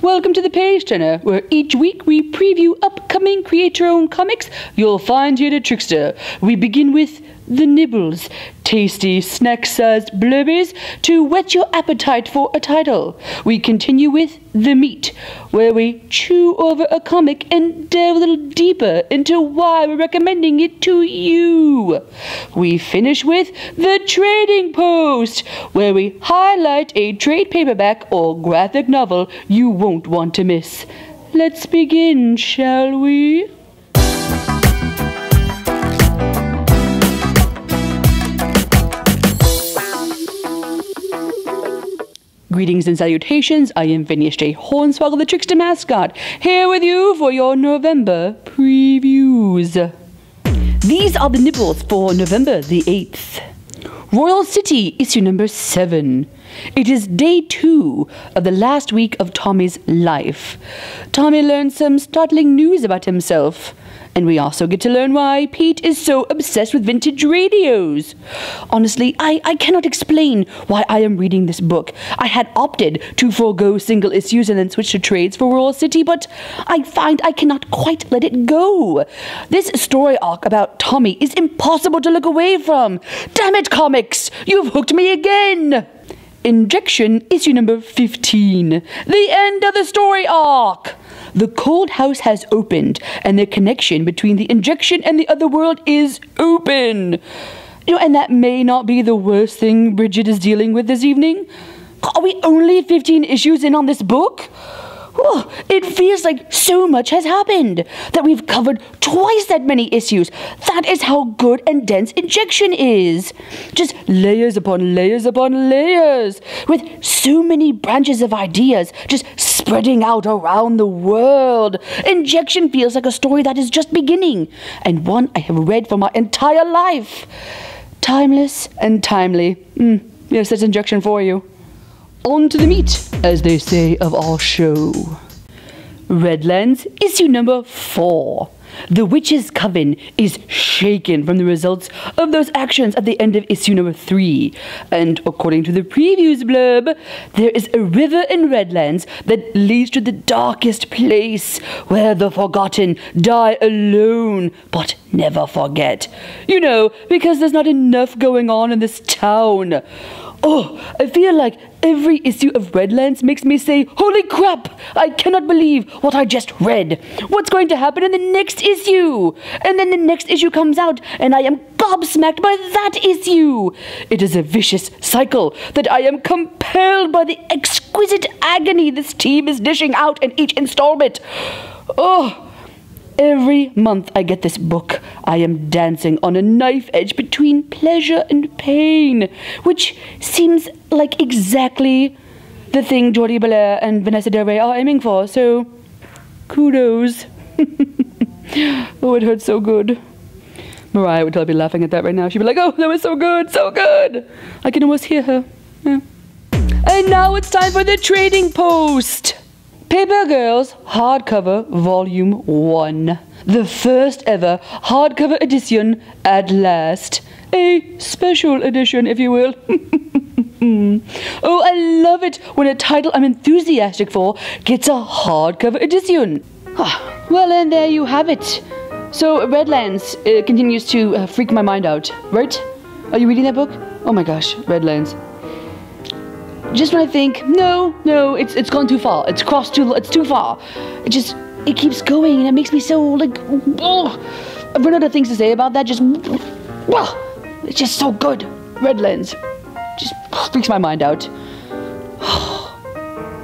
Welcome to the Page Turner, where each week we preview upcoming create-your-own comics you'll find here at TRICKSTER. We begin with the nibbles, tasty snack-sized blurbies to whet your appetite for a title. We continue with the meat, where we chew over a comic and delve a little deeper into why we're recommending it to you. We finish with the trading post, where we highlight a trade paperback or graphic novel you won't want to miss. Let's begin, shall we? Greetings and salutations, I am Phineas J. Hornswoggle, the TRICKSTER mascot, here with you for your November previews. These are the nibbles for November the 8th. Royal City, issue number 7. It is day 2 of the last week of Tommy's life. Tommy learns some startling news about himself. And we also get to learn why Pete is so obsessed with vintage radios. Honestly, I cannot explain why I am reading this book. I had opted to forego single issues and then switch to trades for Royal City, but I find I cannot quite let it go. This story arc about Tommy is impossible to look away from. Damn it, comics! You've hooked me again! Injection, issue number 15. The end of the story arc! The cold house has opened, and the connection between the injection and the other world is open. And that may not be the worst thing Bridget is dealing with this evening. Are we only 15 issues in on this book? Oh, it feels like so much has happened, that we've covered twice that many issues. That is how good and dense Injection is. Just layers upon layers upon layers, with so many branches of ideas just spreading out around the world. Injection feels like a story that is just beginning, and one I have read for my entire life. Timeless and timely. Yes, that's Injection for you. On to the meat, as they say, of our show. Redlands, issue number 4. The Witch's Coven is shaken from the results of those actions at the end of issue number 3. And according to the previews blurb, there is a river in Redlands that leads to the darkest place, where the forgotten die alone, but never forget. You know, because there's not enough going on in this town. Oh, I feel like every issue of Redlands makes me say, holy crap, I cannot believe what I just read. What's going to happen in the next issue? And then the next issue comes out, and I am gobsmacked by that issue. It is a vicious cycle that I am compelled by the exquisite agony this team is dishing out in each installment. Oh, every month I get this book, I am dancing on a knife edge between pleasure and pain, which seems like exactly the thing Jordi Belair and Vanessa Del Rey are aiming for, so kudos. Oh, it hurts so good. Mariah would probably be laughing at that right now. She'd be like, oh, that was so good, so good. I can almost hear her. Yeah. And now it's time for the trading post. Paper Girls hardcover volume 1. The first ever hardcover edition at last. A special edition, if you will. Oh, I love it when a title I'm enthusiastic for gets a hardcover edition. Well, and there you have it. So, Redlands continues to freak my mind out, right? Are you reading that book? Oh my gosh, Redlands. Just when I think, no, it's gone too far. It's too far. It keeps going, and it makes me so, like, oh, I've run out of things to say about that. It's just so good. Redlands just freaks my mind out.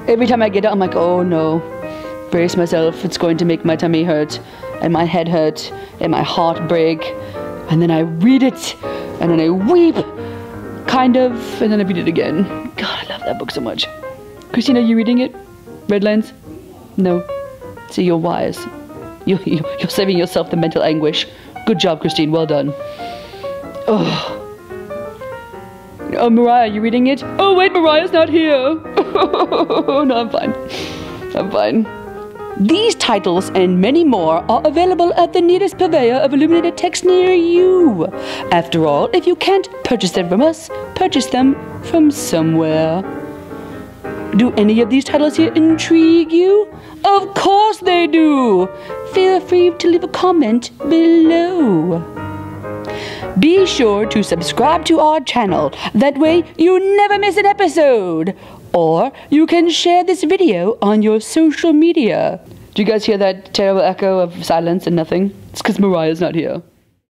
Every time I get it, I'm like, oh no. Brace myself, it's going to make my tummy hurt, and my head hurt, and my heart break. And then I read it, and then I weep, kind of, and then I read it again. God, I love that book so much. Christina, you reading it? Redlands? No. See, you're wise. You're saving yourself the mental anguish. Good job, Christine. Well done. Oh. Oh, Mariah, you reading it? Oh, wait, Mariah's not here. No, I'm fine. I'm fine. These titles and many more are available at the nearest purveyor of illuminated text near you. After all, if you can't purchase them from us, purchase them from somewhere. Do any of these titles here intrigue you? Of course they do! Feel free to leave a comment below. Be sure to subscribe to our channel, that way you never miss an episode. Or you can share this video on your social media. Do you guys hear that terrible echo of silence and nothing? It's because Mariah's not here.